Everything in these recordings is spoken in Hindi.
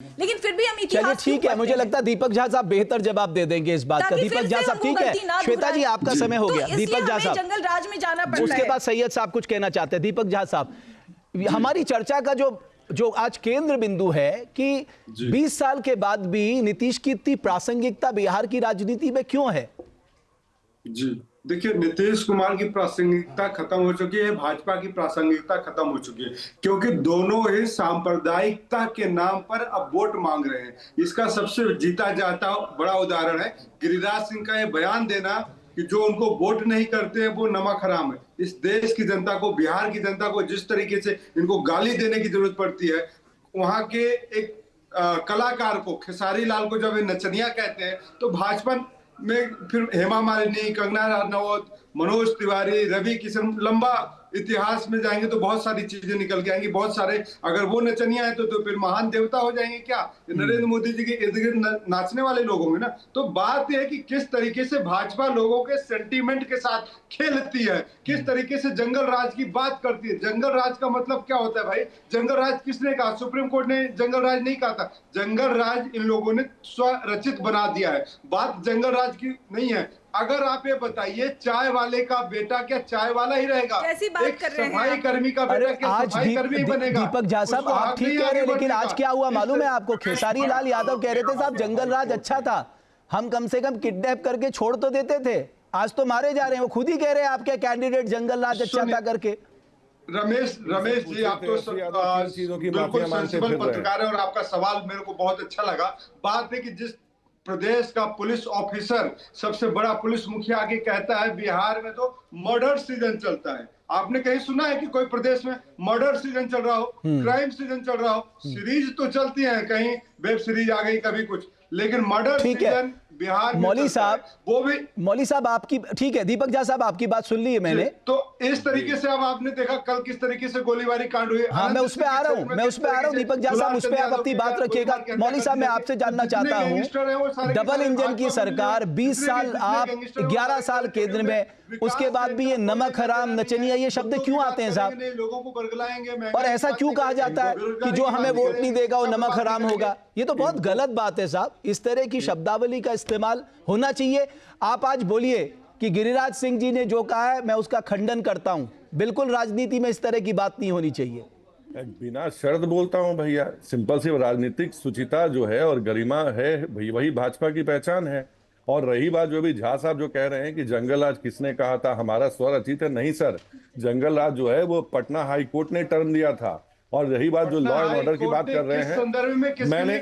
लेकिन फिर भी हम इतिहास चलिए ठीक है, मुझे लगता है दीपक झा साहब बेहतर जवाब दे देंगे इस बात का। दीपक झा साहब ठीक है, श्वेता जी आपका समय हो गया। दीपक झा साहब जंगल राज में जाना पड़ता है। उसके बाद सैयद साहब कुछ कहना चाहते हैं। दीपक झा साहब, हमारी चर्चा का जो आज केंद्र बिंदु है कि 20 साल के बाद भी नीतीश की इतनी प्रासंगिकता बिहार की राजनीति में क्यों है? जी देखिए, नीतीश कुमार की प्रासंगिकता खत्म हो चुकी है, भाजपा की प्रासंगिकता खत्म हो चुकी है, क्योंकि दोनों ही सांप्रदायिकता के नाम पर अब वोट मांग रहे हैं। इसका सबसे जीता जाता बड़ा उदाहरण है गिरिराज सिंह का ये बयान देना कि जो उनको वोट नहीं करते हैं वो नमक हराम है। इस देश की जनता को, बिहार की जनता को जिस तरीके से इनको गाली देने की जरूरत पड़ती है, वहां के एक कलाकार को, खेसारी लाल को जब ये नचनिया कहते हैं, तो भाजपा में फिर हेमा मालिनी, कंगना रनौत, मनोज तिवारी, रवि किशन, लंबा इतिहास में जाएंगे तो बहुत सारी चीजें निकल के आएंगी। बहुत सारे, अगर वो नचनिया है तो फिर महान देवता हो जाएंगे क्या? नरेंद्र मोदी जी के इर्द गिर्द नाचने वाले लोग होंगे ना। तो बात यह है कि किस तरीके से भाजपा लोगों के सेंटीमेंट के साथ खेलती है, किस तरीके से जंगल राज की बात करती है। जंगल राज का मतलब क्या होता है भाई? जंगल राज किसने कहा? सुप्रीम कोर्ट ने जंगल राज नहीं कहा था। जंगल राज इन लोगों ने स्वरचित बना दिया है। बात जंगल राज की नहीं है। अगर आप ये बताइए, चाय वाले का बेटा क्या चाय वाला ही रहेगा? कैसी बात कर रहे हैं? सफाई कर्मी का बेटा क्या सफाई कर्मी बनेगा? दीपक झा साहब आप ठीक कह रहे हैं, लेकिन आज क्या हुआ मालूम है आपको? खेसारी लाल यादव कह रहे थे साहब जंगल राज अच्छा था, हम कम से कम किडनैप करके छोड़ तो देते थे, आज तो मारे जा रहे हैं। वो खुद ही कह रहे हैं आपके कैंडिडेट जंगल राज अच्छा था करके। रमेश जी, आप तो बिल्कुल सेंसिबल पत्रकार है और आपका सवाल मेरे को बहुत अच्छा लगा। बात है कि जिस प्रदेश का पुलिस ऑफिसर सबसे बड़ा पुलिस मुखिया आगे कहता है बिहार में तो मर्डर सीजन चलता है। आपने कहीं सुना है कि कोई प्रदेश में मर्डर सीजन चल रहा हो, क्राइम सीजन चल रहा हो? सीरीज तो चलती है, कहीं वेब सीरीज आ गई, कभी कुछ, लेकिन मर्डर सीजन बिहार में मौली साहब, वो भी मौली साहब आपकी ठीक है। दीपक झा साहब आपकी बात सुन ली है मैंने। तो इस तरीके से अब आपने देखा कल किस तरीके से गोलीबारी कांड हुई। हाँ, मैं उस पे आ रहा हूँ, दीपक झा साहब उस पे आप अपनी बात रखिएगा। मौली साहब, मैं आपसे जानना चाहता हूँ, डबल इंजन की सरकार 20 साल, आप 11 साल केंद्र में, उसके बाद भी ये नमक हराम, नचनिया, ये शब्द क्यों आते हैं साहब? लोगों को बरगलाएंगे और ऐसा क्यों कहा जाता है कि जो हमें वोट नहीं देगा वो नमक हराम होगा? ये तो बहुत गलत बात है साहब। इस तरह की शब्दावली का इस्तेमाल होना चाहिए। आप आज बोलिए कि गिरिराज सिंह जी ने जो कहा है मैं उसका खंडन करता हूं। बिल्कुल राजनीति में इस तरह की बात नहीं होनी चाहिए। बिना शर्त बोलता हूं भैया, सिंपल सी राजनीतिक सुचिता जो है और गरिमा है वही भाजपा की पहचान है। और रही बात जो भी झा साहब जो कह रहे हैं कि जंगल राज किसने कहा था, हमारा स्वर अचित है, नहीं सर, जंगल राज जो है वो पटना हाई कोर्ट ने टर्म दिया था। और रही बात जो लॉ एंड ऑर्डर की बात कर रहे हैं, मैंने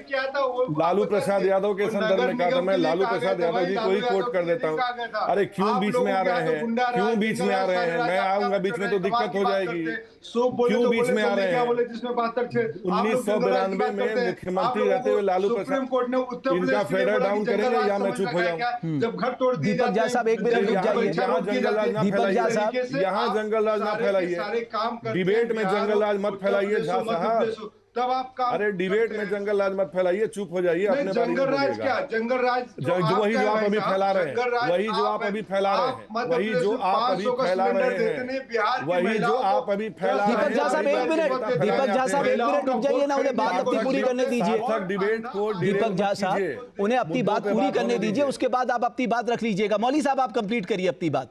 लालू प्रसाद यादव के संदर्भ में कहा था, मैं लालू प्रसाद यादव जी को ही कोट कर देता हूं। अरे क्यों बीच में आ रहे हैं, क्यों बीच में आ रहे हैं? मैं आऊंगा बीच में तो दिक्कत हो जाएगी। क्यों बीच में आ रहे हैं? 1992 में मुख्यमंत्री रहते हुए लालू प्रसाद, इनका फेडर डाउन करेंगे या मैं चुप हो जाऊं? जब घर तोड़ दिए दीपक झा साहब एक मिनट रुक जाइए। यहाँ जंगल राज ना फैलाइए, यहाँ जंगल राज ना फैलाइए, डिबेट में जंगल राज मत फैलाइए झा साहब। तब आप अरे डिबेट में जंगल राज मत फैलाइए, चुप हो जाइए, अपने बारे में जंगल राज बोलिएगा। क्या? जंगल राज वही जो आप अभी फैला रहे हैं, वही जो आप अभी फैला रहे हैं, वही जो आप अभी फैला रहे हैं, वही जो आप अभी फैला रहे हैं। दीपक झा साहब एक मिनट, दीपक झा साहब एक मिनट रुक जाइए ना, उन्हें बात अपनी पूरी करने दीजिए। डिबेट को दीपक झा साहब उन्हें अपनी बात पूरी करने दीजिए, उसके बाद आप अपनी बात रख लीजिएगा। मौली साहब आप कंप्लीट करिए अपनी बात।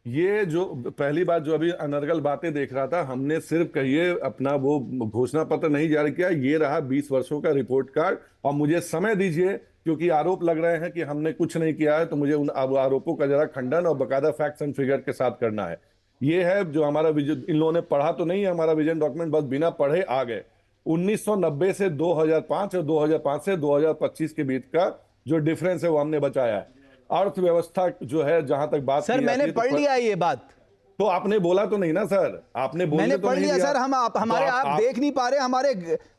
ये जो पहली बात जो अभी अनर्गल बातें देख रहा था, हमने सिर्फ कहिए अपना वो घोषणा पत्र नहीं जारी किया, ये रहा 20 वर्षों का रिपोर्ट कार्ड। और मुझे समय दीजिए, क्योंकि आरोप लग रहे हैं कि हमने कुछ नहीं किया है, तो मुझे उन आरोपों का जरा खंडन और बकायदा फैक्ट्स एंड फिगर के साथ करना है। ये है जो हमारा विजन, इन लोगों ने पढ़ा तो नहीं है हमारा विजन डॉक्यूमेंट, बस बिना पढ़े आ गए। 1990 से 2005 और 2005 से 2025 के बीच का जो डिफरेंस है वो हमने बचाया है। अर्थव्यवस्था जो है, जहां तक बात सर मैंने पढ़ लिया ये बात। तो आपने बोला तो नहीं ना सर, आपने बोला मैंने तो पढ़ लिया सर। हम हमारे तो आप देख नहीं पा रहे,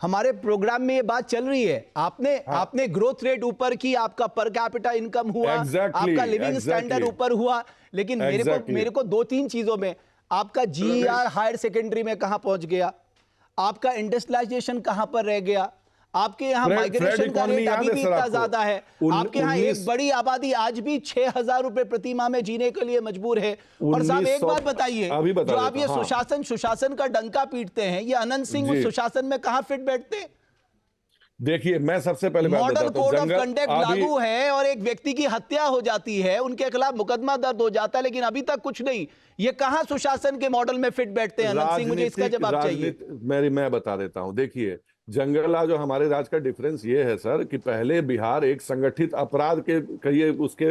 हमारे प्रोग्राम में ये बात चल रही है। आपने ग्रोथ रेट ऊपर की, आपका पर कैपिटा इनकम हुआ, आपका लिविंग स्टैंडर्ड ऊपर हुआ, लेकिन मेरे को 2-3 चीजों में, आपका जीईआर हायर सेकेंडरी में कहां पहुंच गया, आपका इंडस्ट्रियलाइजेशन कहां पर रह गया, आपके यहाँ माइग्रेशन का रेट अभी भी इतना ज्यादा है, आपके यहाँ एक बड़ी आबादी आज भी 6,000 रुपए प्रति माह में जीने के लिए मजबूर है। और साहब एक बात बताइए, जो आप ये सुशासन का डंका पीटते हैं, ये अनंत सिंह उस सुशासन में कहां फिट बैठते हैं? देखिए मैं सबसे पहले बात मॉडल बताता हूं, कोड ऑफ जंगल कंडक्ट अभी लागू है और एक व्यक्ति की हत्या हो जाती है, उनके खिलाफ मुकदमा दर्ज हो जाता है, लेकिन अभी तक कुछ नहीं। ये कहां सुशासन के मॉडल में फिट बैठते हैं अनंत सिंह? मुझे इसका जवाब चाहिए। मैं बता देता हूं। देखिए जंगल जो हमारे राज्य का डिफरेंस ये है सर कि पहले बिहार एक संगठित अपराध के कहिए उसके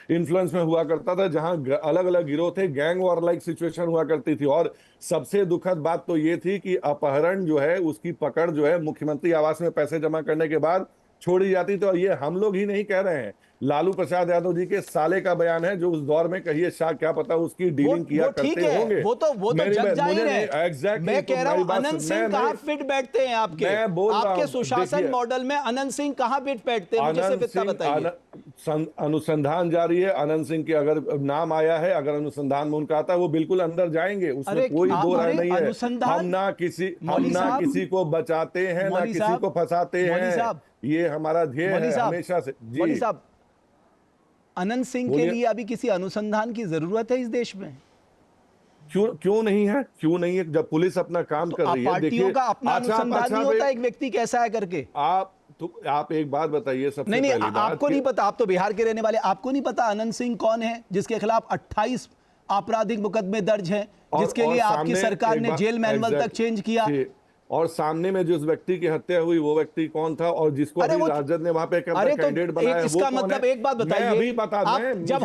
इन्फ्लुएंस में हुआ करता था, जहां अलग अलग गिरोह थे, गैंग वॉर लाइक सिचुएशन हुआ करती थी। और सबसे दुखद बात तो ये थी कि अपहरण जो है उसकी पकड़ जो है मुख्यमंत्री आवास में पैसे जमा करने के बाद छोड़ी जाती थी। और ये हम लोग ही नहीं कह रहे हैं, लालू प्रसाद यादव जी के साले का बयान है, जो उस दौर में कहिए शाह क्या पता उसकी डीलिंग किया करते होंगे। वो तो जग जाहिर है। एग्जैक्टली मैं कह रहा हूं अनंत सिंह कहां फिट बैठते हैं आपके? मैं बोल रहा आपके हूं, सुशासन मॉडल में अनंत सिंह कहां फिट बैठते हैं? मुझे सिर्फ इतना बताइए। अनुसंधान जारी है, अनंत सिंह के अगर नाम आया है, अगर अनुसंधान में उनका आता है, वो बिल्कुल अंदर जाएंगे, उसमें कोई दो राय नहीं है। हम ना किसी को बचाते हैं ना किसी को फंसाते हैं, ये हमारा ध्येय है हमेशा से। मौली साहब, अनंत सिंह के लिए अभी किसी अनुसंधान की जरूरत है इस देश में? क्यों नहीं है? क्यों नहीं है? जब पुलिस अपना काम कर रही है। पार्टियों का अपना अनुसंधान नहीं होता एक व्यक्ति कैसा है करके। आप एक बात बताइए सबसे नहीं, पहली बात, आपको नहीं पता, आप तो बिहार के रहने वाले, आपको नहीं पता अनंत सिंह कौन है जिसके खिलाफ 28 आपराधिक मुकदमे दर्ज हैं, जिसके लिए आपकी सरकार ने जेल मैनुअल तक चेंज किया? और सामने में जिस व्यक्ति की हत्या हुई वो व्यक्ति कौन था, और जिसको अभी राजद ने वहां पे कैंडिडेट बनाया है, इसका मतलब एक बात बताइए, अभी बता दें, जब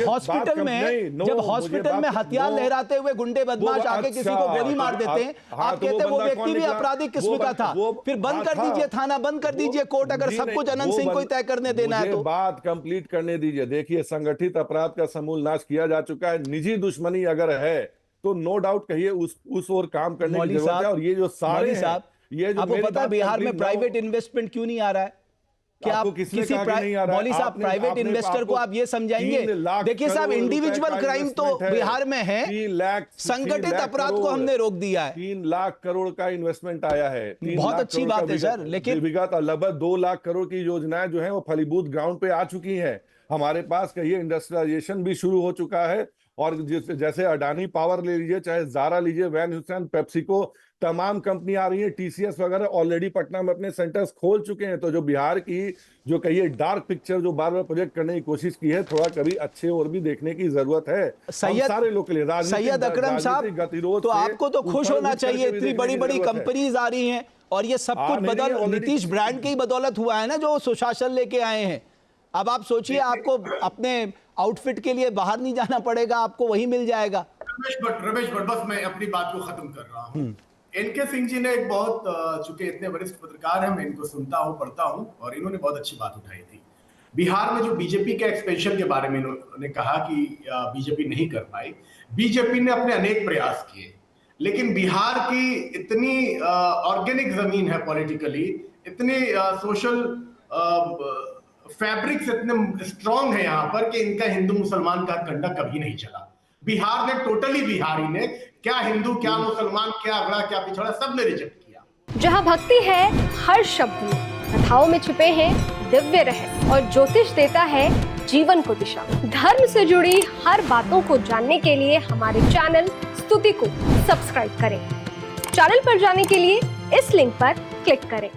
हॉस्पिटल में हथियार लहराते हुए गुंडे बदमाश आके किसी को गोली मार देते हैं, आप कहते हैं वो व्यक्ति भी आपराधिक किस्म का था, फिर बंद कर दीजिए थाना, बंद कर दीजिए कोर्ट, अगर सब कुछ अनंत सिंह को तय करने देना है तो। बात कंप्लीट करने दीजिए। देखिए संगठित अपराध का समूल नाश किया जा चुका है, निजी दुश्मनी अगर है तो नो डाउट कहिए उस ओर काम करने की जरूरत है। और ये जो सारे हैं, ये जो आपको पता है बिहार में प्राइवेट इन्वेस्टमेंट क्यों नहीं आ रहा है? क्या आप किसी मौली साहब प्राइवेट इन्वेस्टर को आप ये समझाएंगे? देखिए साहब, इंडिविजुअल क्राइम तो बिहार में है, संगठित अपराध को हमने रोक दिया है। 3 लाख करोड़ का इन्वेस्टमेंट आया है, बहुत अच्छी बात है सर, लेकिन लगभग 2 लाख करोड़ की योजनाएं जो है वो फलीभूत ग्राउंड पे आ चुकी है। हमारे पास कहिए इंडस्ट्रियलाइजेशन भी शुरू हो चुका है। और जैसे अडानी पावर ले लीजिए, चाहे जारा लीजिए, वैन ह्यूसेन, पेप्सिको, तमाम कंपनी आ रही है, टीसीएस वगैरह ऑलरेडी पटना में अपने सेंटर्स खोल चुके हैं। तो जो बिहार की जो कहिए डार्क पिक्चर जो बार बार प्रोजेक्ट करने की कोशिश की है, थोड़ा कभी अच्छे और भी देखने की जरूरत है सारे लोग के लिए। सैयद अकरम साहब, तो आपको तो खुश होना चाहिए, इतनी बड़ी बड़ी कंपनीज आ रही हैं और ये सब कुछ नीतीश ब्रांड की ही बदौलत हुआ है ना, जो सुशासन लेके आए हैं। अब आप सोचिए, आपको अपने आउटफिट के लिए बाहर नहीं जाना पड़ेगा, आपको वही मिल जाएगा। रमेश भट्ट, बस मैं अपनी बात को खत्म कर रहा हूँ। एनके सिंह जी ने एक बहुत, चूंकि इतने वरिष्ठ पत्रकार हैं, मैं इनको सुनता हूँ, पढ़ता हूँ, और इन्होंने बहुत अच्छी बात उठाई थी। बिहार में जो बीजेपी के एक्सपेंशन के बारे में इन्होंने कहा कि बीजेपी नहीं कर पाई, बीजेपी ने अपने अनेक प्रयास किए, लेकिन बिहार की इतनी ऑर्गेनिक जमीन है पॉलिटिकली, इतनी सोशल फैब्रिक्स इतने स्ट्रॉन्ग है यहाँ पर कि इनका हिंदू मुसलमान का कंडा कभी नहीं चला। बिहार ने टोटली, बिहारी ने, क्या हिंदू क्या मुसलमान क्या अगड़ा क्या पिछड़ा, सबने रिजेक्ट किया। जहाँ भक्ति है हर शब्द में, कथाओं में छुपे हैं दिव्य रहस्य, और ज्योतिष देता है जीवन को दिशा। धर्म से जुड़ी हर बातों को जानने के लिए हमारे चैनल स्तुति को सब्सक्राइब करें। चैनल पर जाने के लिए इस लिंक पर क्लिक करें।